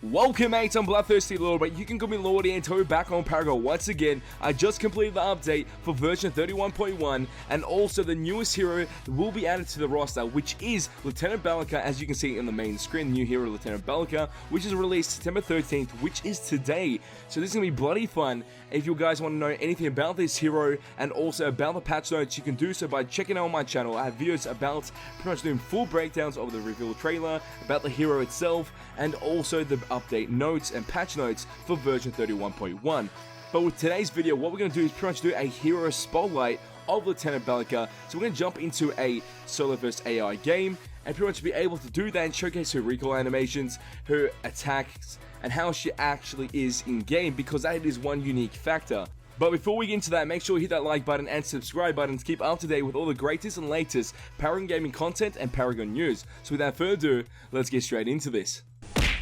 Welcome mates, I'm Bloodthirsty Lord, but you can call me Lordy, and we're back on Paragon once again. I just completed the update for version 31.1, and also the newest hero will be added to the roster, which is Lt.Belica, as you can see in the main screen. New hero Lt.Belica, which is released September 13th, which is today. So this is going to be bloody fun. If you guys want to know anything about this hero and also about the patch notes, you can do so by checking out my channel. I have videos about pretty much doing full breakdowns of the reveal trailer, about the hero itself, and also the update notes and patch notes for version 31.1. But with today's video, what we're going to do is pretty much do a hero spotlight of Lt.Belica. So we're going to jump into a solo versus AI game and pretty much be able to do that and showcase her recoil animations, her attacks, and how she actually is in game, because that is one unique factor. But before we get into that, make sure you hit that like button and subscribe button to keep up to date with all the greatest and latest Paragon gaming content and Paragon news. So without further ado, let's get straight into this.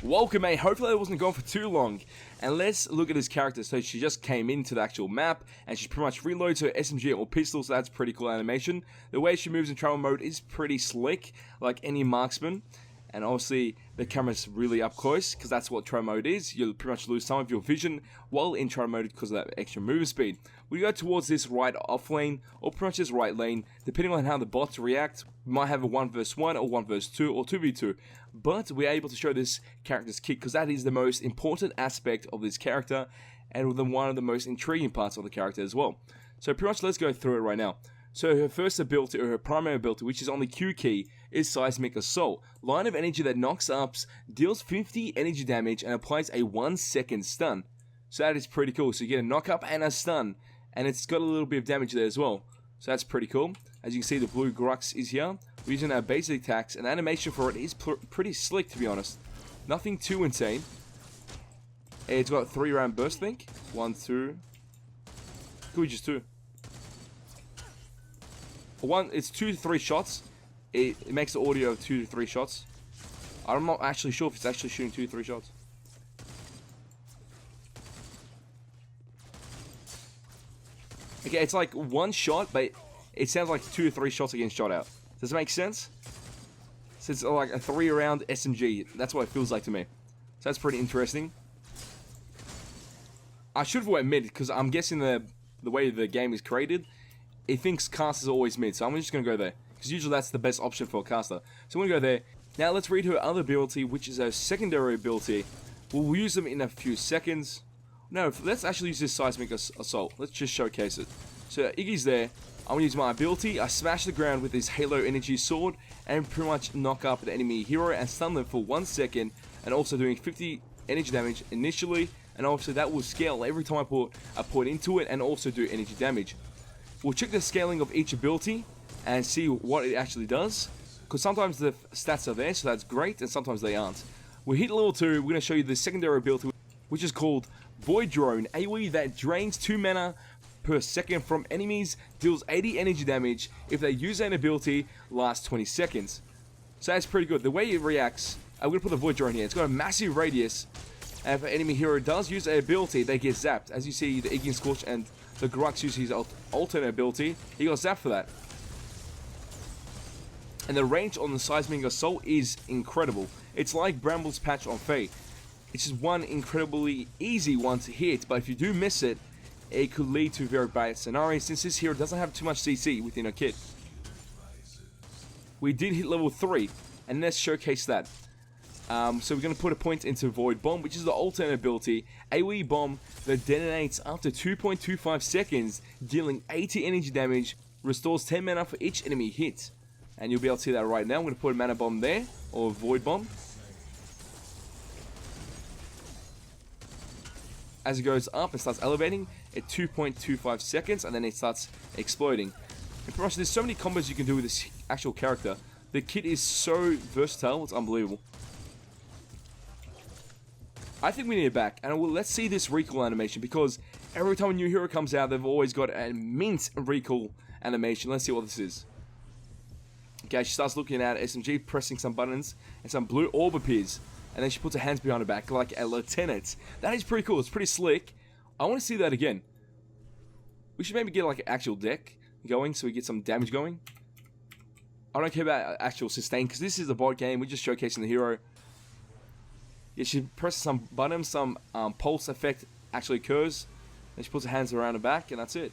Welcome mate, hopefully that wasn't gone for too long, and let's look at this character. So she just came into the actual map, and she pretty much reloads her SMG or pistol, so that's pretty cool animation. The way she moves in travel mode is pretty slick, like any marksman, and obviously the camera's really up close, because that's what travel mode is. You'll pretty much lose some of your vision while in travel mode because of that extra movement speed. We go towards this right off lane, or pretty much this right lane, depending on how the bots react. We might have a 1 vs 1 or 1 vs 2 or 2v2, but we're able to show this character's kit because that is the most important aspect of this character and one of the most intriguing parts of the character as well. So pretty much let's go through it right now. So her first ability, or her primary ability, which is on the Q key, is Seismic Assault. Line of energy that knocks ups, deals 50 energy damage, and applies a 1-second stun. So that is pretty cool. So you get a knock up and a stun, and it's got a little bit of damage there as well. So that's pretty cool. As you can see, the blue Grux is here. We're using our basic attacks, and animation for it is pretty slick, to be honest. Nothing too insane. It's got 3-round burst, I think. 1, 2. Could be just 2. It's 2 to 3 shots. It makes the audio of 2 to 3 shots. I'm not actually sure if it's actually shooting 2 to 3 shots. Okay, it's like 1 shot, but it sounds like 2 to 3 shots are getting shot out. Does it make sense? So it's like a 3-round SMG. That's what it feels like to me. So that's pretty interesting. I should have went mid, because I'm guessing the way the game is created, it thinks casters are always mid, so I'm just going to go there, because usually that's the best option for a caster. So I'm going to go there. Now let's read her other ability, which is her secondary ability. We'll use them in a few seconds. No, let's actually use this Seismic Assault. Let's just showcase it. So Iggy's there. I'm going to use my ability. I smash the ground with this Halo Energy Sword, and pretty much knock up the enemy hero and stun them for 1 second, and also doing 50 energy damage initially, and obviously that will scale every time I put a point into it, and also do energy damage. We'll check the scaling of each ability and see what it actually does, because sometimes the stats are there, so that's great, and sometimes they aren't. We hit level 2, we're going to show you the secondary ability, which is called Void Drone, AoE that drains 2 mana per second from enemies, deals 80 energy damage. If they use an ability, lasts 20 seconds. So that's pretty good. The way it reacts, I'm going to put the Void Drone here. It's got a massive radius, and if an enemy hero does use an ability, they get zapped. As you see, the Iggy Scorch and the Grux use his alternate ability. He got zapped for that. And the range on the Seismic Assault is incredible. It's like Bramble's patch on Faye. It's just one incredibly easy one to hit, but if you do miss it, it could lead to very bad scenarios, since this hero doesn't have too much CC within her kit. We did hit level 3, and let's showcase that. So we're going to put a point into Void Bomb, which is the alternate ability. AoE Bomb that detonates after 2.25 seconds, dealing 80 energy damage, restores 10 mana for each enemy hit. And you'll be able to see that right now. I'm going to put a Mana Bomb there, or Void Bomb. As it goes up, it starts elevating at 2.25 seconds, and then it starts exploding. And pretty much there's so many combos you can do with this actual character. The kit is so versatile, it's unbelievable. I think we need it back, and let's see this recoil animation, because every time a new hero comes out, they've always got a mint recoil animation. Let's see what this is. Okay, she starts looking at SMG, pressing some buttons, and some blue orb appears. And then she puts her hands behind her back like a lieutenant. That is pretty cool. It's pretty slick. I want to see that again. We should maybe get like an actual deck going so we get some damage going. I don't care about actual sustain, because this is a bot game. We're just showcasing the hero. Yeah, she presses some button, some pulse effect actually occurs, and she puts her hands around her back, and that's it.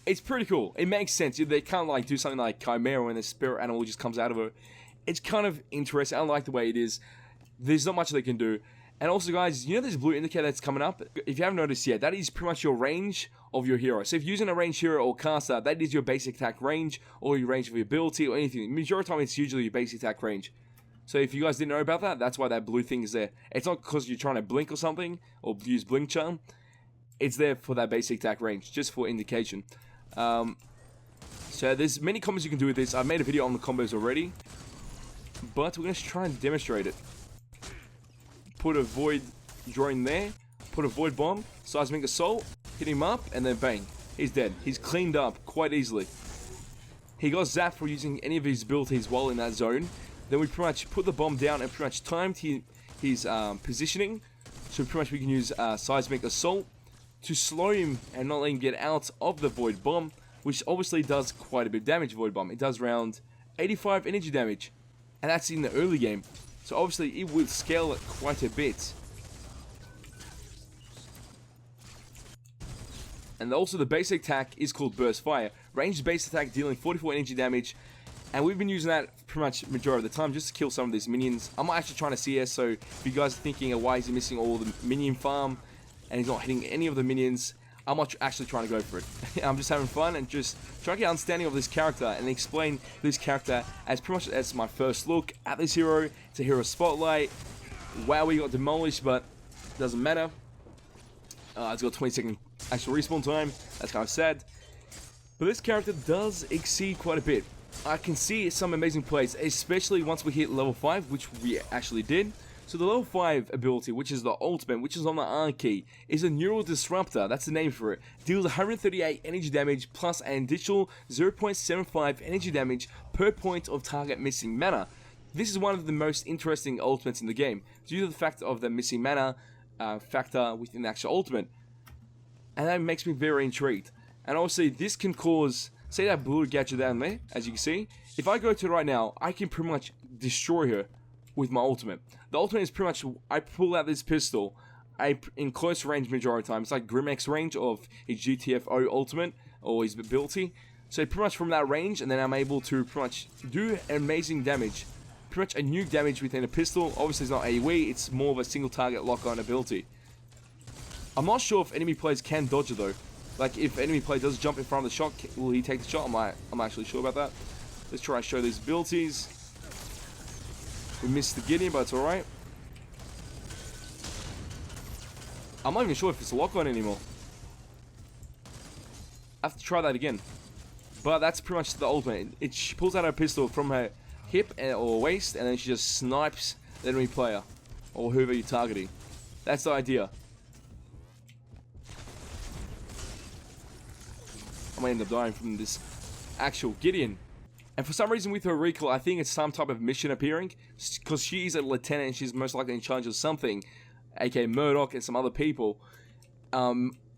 It's pretty cool. It makes sense. They can't like do something like Chimera when the spirit animal just comes out of her. It's kind of interesting. I like the way it is. There's not much they can do. And also, guys, you know this blue indicator that's coming up? If you haven't noticed yet, that is pretty much your range of your hero. So if you're using a ranged hero or caster, that is your basic attack range, or your range of your ability, or anything. Majority of the time, it's usually your basic attack range. So if you guys didn't know about that, that's why that blue thing is there. It's not because you're trying to blink or something, or use blink charm. It's there for that basic attack range, just for indication. So there's many combos you can do with this. I've made a video on the combos already, but we're going to try and demonstrate it. Put a void drone there, put a void bomb, seismic assault, hit him up, and then bang, he's dead. He's cleaned up quite easily. He got zapped for using any of his abilities while in that zone. Then we pretty much put the bomb down and pretty much timed his positioning, so pretty much we can use seismic assault to slow him and not let him get out of the void bomb, which obviously does quite a bit of damage. Void bomb, it does around 85 energy damage, and that's in the early game. So obviously it will scale it quite a bit. And also the basic attack is called Burst Fire. Ranged base attack dealing 44 energy damage. And we've been using that pretty much majority of the time just to kill some of these minions. I'm actually trying to CS, so if you guys are thinking, why is he missing all the minion farm and he's not hitting any of the minions, I'm not actually trying to go for it. I'm just having fun and just trying to get an understanding of this character and explain this character as pretty much as my first look at this hero. It's a hero spotlight. Wow, we got demolished, but it doesn't matter. It's got 20-second actual respawn time. That's kind of sad. But this character does exceed quite a bit. I can see some amazing plays, especially once we hit level 5, which we actually did. So the level 5 ability, which is the ultimate, which is on the R key, is a Neural Disruptor, that's the name for it. Deals 138 energy damage plus an additional 0.75 energy damage per point of target missing mana. This is one of the most interesting ultimates in the game, due to the fact of the missing mana factor within the actual ultimate. And that makes me very intrigued. And obviously this can cause, say that blue gadget down there, as you can see, if I go to it right now, I can pretty much destroy her with my ultimate. The ultimate is pretty much, I pull out this pistol, in close range majority of the time. It's like Grimmax range of his GTFO ultimate, or his ability. So pretty much from that range, and then I'm able to pretty much do amazing damage. Pretty much a nuke damage within a pistol. Obviously it's not AoE, it's more of a single target lock-on ability. I'm not sure if enemy players can dodge it though. Like if enemy player does jump in front of the shot, will he take the shot? I'm actually sure about that. Let's try and show these abilities. We missed the Gideon, but it's alright. I'm not even sure if it's a lock-on anymore. I have to try that again. But that's pretty much the ultimate. She pulls out her pistol from her hip or waist, and then she just snipes the enemy player, or whoever you're targeting. That's the idea. I might end up dying from this actual Gideon. And for some reason with her recall, I think it's some type of mission appearing, because she's a lieutenant and she's most likely in charge of something, aka Murdoch and some other people.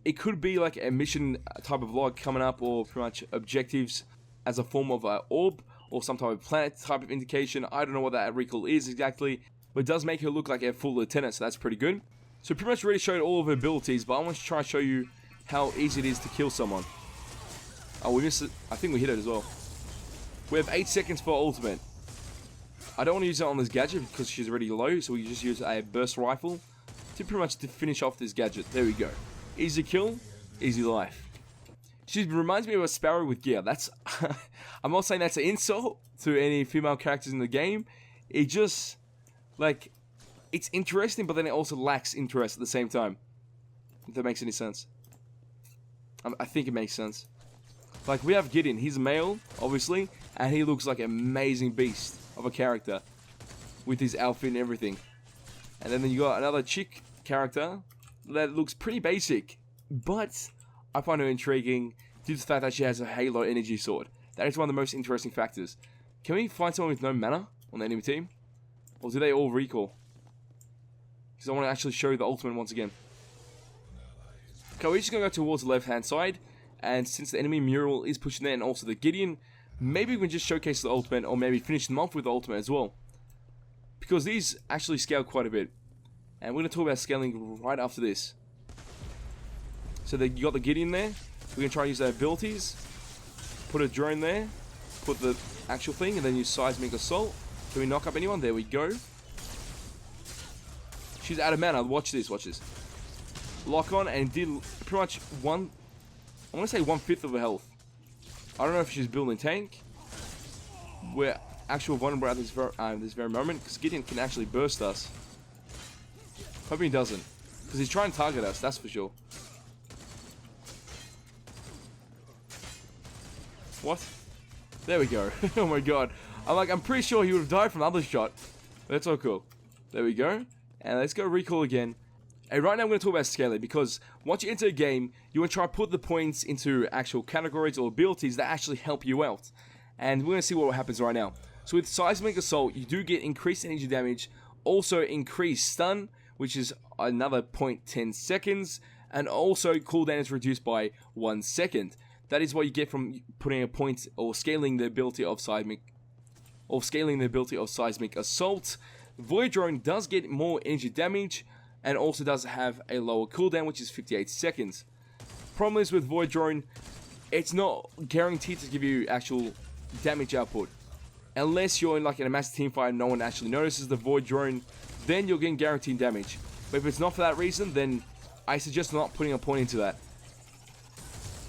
It could be like a mission type of log coming up, or pretty much objectives as a form of an orb, or some type of planet type of indication. I don't know what that recall is exactly, but it does make her look like a full lieutenant, so that's pretty good. So pretty much already showed all of her abilities, but I want to try and show you how easy it is to kill someone. Oh, we missed it. I think we hit it as well. We have 8 seconds for ultimate. I don't want to use it on this gadget because she's already low, so we just use a burst rifle to pretty much finish off this gadget. There we go. Easy kill, easy life. She reminds me of a Sparrow with gear. That's I'm not saying that's an insult to any female characters in the game. It just, like, it's interesting, but then it also lacks interest at the same time. If that makes any sense. I think it makes sense. Like, we have Gideon. He's a male, obviously, and he looks like an amazing beast of a character with his outfit and everything. And then you got another chick character that looks pretty basic, but I find her intriguing due to the fact that she has a Halo energy sword. That is one of the most interesting factors. Can we find someone with no mana on the enemy team? Or do they all recall? Because I want to actually show the ultimate once again. Okay, we're just going to go towards the left-hand side. And since the enemy mural is pushing there, and also the Gideon, maybe we can just showcase the ultimate, or maybe finish them off with the ultimate as well. Because these actually scale quite a bit. And we're going to talk about scaling right after this. So you got the Gideon there. We're going to try and use their abilities. Put a drone there. Put the actual thing, and then use Seismic Assault. Can we knock up anyone? There we go. She's out of mana. Watch this, watch this. Lock on and did pretty much I want to say 1/5 of her health. I don't know if she's building tank. We're actually vulnerable at this very moment, because Gideon can actually burst us. Hoping he doesn't, because he's trying to target us, that's for sure. What? There we go. Oh my god. I'm pretty sure he would have died from the other shot. That's all cool. There we go. And let's go recall again. And right now I'm going to talk about scaling, because once you enter a game, you want to try to put the points into actual categories or abilities that actually help you out. And we're going to see what happens right now. So with Seismic Assault, you do get increased energy damage, also increased stun, which is another 0.10 seconds, and also cooldown is reduced by 1 second. That is what you get from putting a point or scaling the ability of Seismic Assault. Void Drone does get more energy damage, and also does have a lower cooldown, which is 58 seconds. Problem is with Void Drone, it's not guaranteed to give you actual damage output. Unless you're in like in a massive team fight and no one actually notices the Void Drone, then you're getting guaranteed damage. But if it's not for that reason, then I suggest not putting a point into that.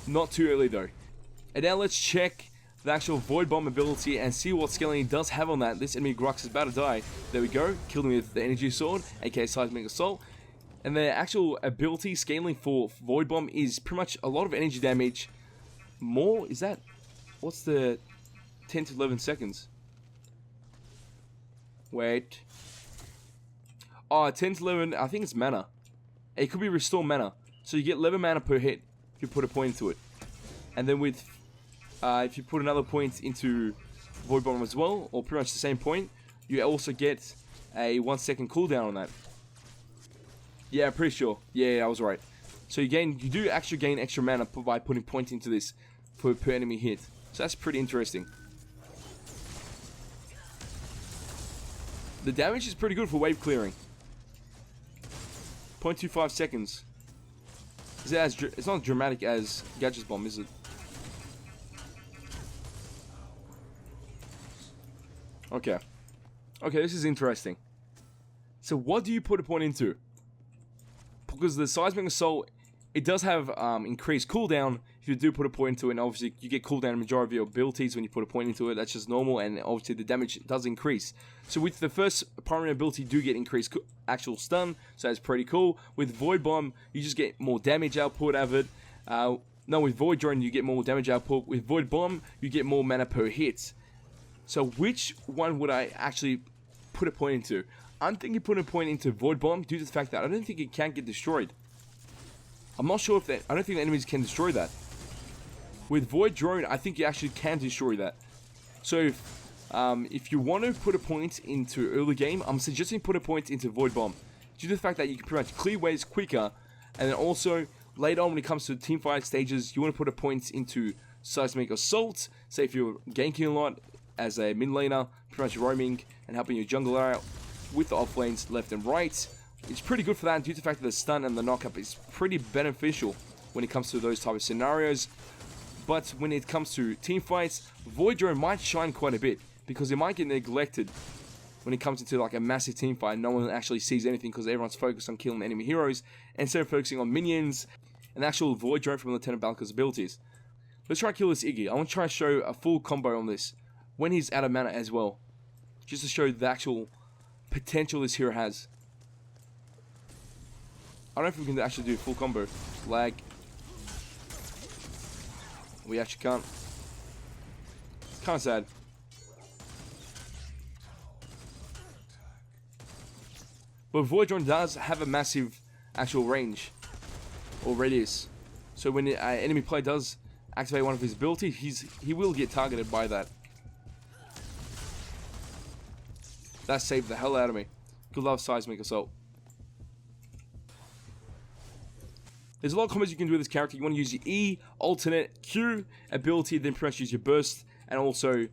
Not too early though. And now let's check the actual Void Bomb ability and see what scaling it does have on that. This enemy Grux is about to die. There we go. Killed him with the Energy Sword, aka Seismic Assault. And the actual ability scaling for Void Bomb is pretty much a lot of energy damage. More? Is that... What's the... 10 to 11 seconds? Wait. Oh, 10 to 11, I think it's mana. It could be restore mana. So you get 11 mana per hit if you put a point into it. And then with... if you put another point into Void Bomb as well, or pretty much the same point, you also get a 1 second cooldown on that. Yeah, I'm pretty sure. Yeah, I was right. So you do actually gain extra mana by putting point into this per enemy hit. So that's pretty interesting. The damage is pretty good for wave clearing. 0.25 seconds. It's not as dramatic as Gadget's Bomb, is it? Okay. Okay, this is interesting. So what do you put a point into? Because the Seismic Assault, it does have increased cooldown if you do put a point into it, and obviously you get cooldown in the majority of your abilities when you put a point into it. That's just normal, and obviously the damage does increase. So with the first primary ability, you do get increased actual stun, so that's pretty cool. With Void Bomb, you just get more damage output out of it. No, with Void Drone, you get more damage output. With Void Bomb, you get more mana per hit. So which one would I actually put a point into? I'm thinking putting a point into Void Bomb due to the fact that I don't think it can get destroyed. I'm not sure if that... I don't think the enemies can destroy that. With Void Drone, I think you actually can destroy that. So if you want to put a point into early game, I'm suggesting put a point into Void Bomb. Due to the fact that you can pretty much clear waves quicker. And then also, later on when it comes to team fight stages, you want to put a point into Seismic Assault. Say if you're ganking a lot as a mid laner, pretty much roaming and helping your jungler out with the off lanes left and right. It's pretty good for that due to the fact that the stun and the knockup is pretty beneficial when it comes to those type of scenarios. But when it comes to team fights, Void Drone might shine quite a bit because it might get neglected when it comes into like a massive team fight and no one actually sees anything because everyone's focused on killing enemy heroes instead of focusing on minions and actual Void Drone from Lt.Belica's abilities. Let's try and kill this Iggy. I want to try and show a full combo on this when he's out of mana as well, just to show the actual potential this hero has. I don't know if we can actually do a full combo. Lag. We actually can't. It's kind of sad. But Void Drone does have a massive actual range or radius. So when an enemy player does activate one of his abilities, he will get targeted by that. That saved the hell out of me. Good love Seismic Assault. There's a lot of combos you can do with this character. You want to use your E, alternate, Q ability, then pretty much use your burst, and also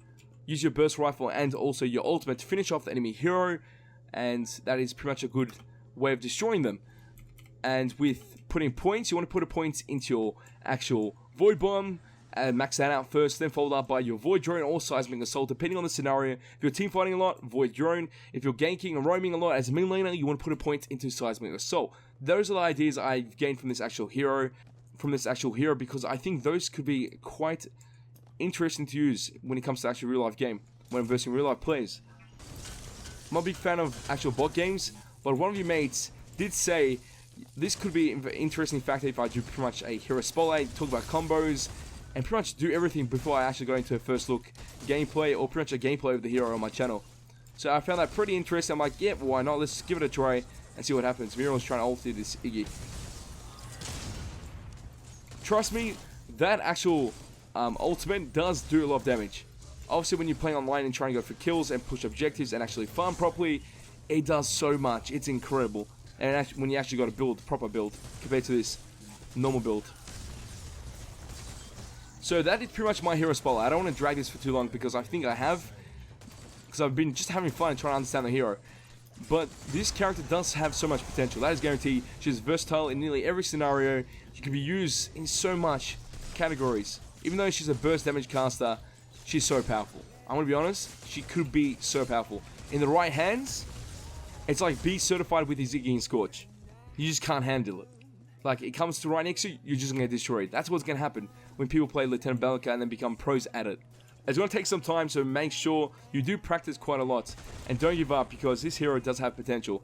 use your burst rifle and also your ultimate to finish off the enemy hero. And that is pretty much a good way of destroying them. And with putting points, you want to put a point into your actual Void Bomb and max that out first, then followed up by your Void Drone or Seismic Assault, depending on the scenario. If you're team fighting a lot, Void Drone. If you're ganking and roaming a lot as a mid laner, you want to put a point into Seismic Assault. Those are the ideas I've gained from this actual hero, because I think those could be quite interesting to use when it comes to actual real life game, when versing real life players. I'm not a big fan of actual bot games, but one of your mates did say this could be an interesting factor if I do pretty much a hero spotlight, talk about combos, and pretty much do everything before I actually go into a first look gameplay, or pretty much a gameplay of the hero on my channel. So I found that pretty interesting. I'm like, yeah, why not? Let's give it a try and see what happens. Miro's trying to ulti this Iggy. Trust me, that actual ultimate does do a lot of damage. Obviously, when you're playing online and trying to go for kills and push objectives and actually farm properly, it does so much. It's incredible. And when you actually got a build, proper build, compared to this normal build. So that is pretty much my hero spotlight. I don't want to drag this for too long because I think I have, because I've been just having fun trying to understand the hero. But this character does have so much potential. That is guaranteed. She's versatile in nearly every scenario. She can be used in so much categories. Even though she's a burst damage caster, she's so powerful. I'm going to be honest, she could be so powerful. In the right hands, it's like be certified with his Ziggy and Scorch. You just can't handle it. Like, it comes to right next to you, you're just going to get destroyed. That's what's going to happen when people play Lt.Belica and then become pros at it. It's going to take some time, so make sure you do practice quite a lot. And don't give up, because this hero does have potential.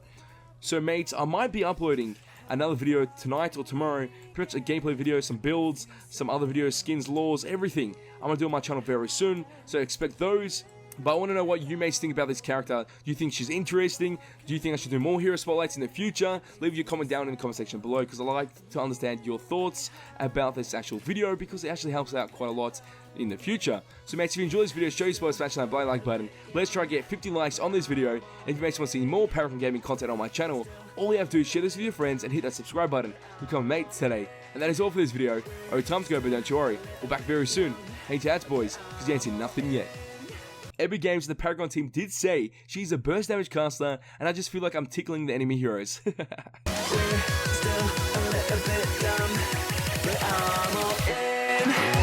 So mates, I might be uploading another video tonight or tomorrow. Pretty much a gameplay video, some builds, some other videos, skins, laws, everything. I'm going to do on my channel very soon, so expect those. But I want to know what you mates think about this character. Do you think she's interesting? Do you think I should do more hero spotlights in the future? Leave your comment down in the comment section below, because I like to understand your thoughts about this actual video, because it actually helps out quite a lot in the future. So mates, if you enjoyed this video, show your support, smash that like button. Let's try to get 50 likes on this video. And if you mates want to see more Paragon Gaming content on my channel, all you have to do is share this with your friends and hit that subscribe button. Become mates today. And that is all for this video. Oh, time to go, but don't you worry. We're back very soon. Hey tats boys, because you ain't seen nothing yet. Epic Games, the Paragon team did say she's a burst damage caster, and I just feel like I'm tickling the enemy heroes. We're still a little bit dumb, but I'm all in.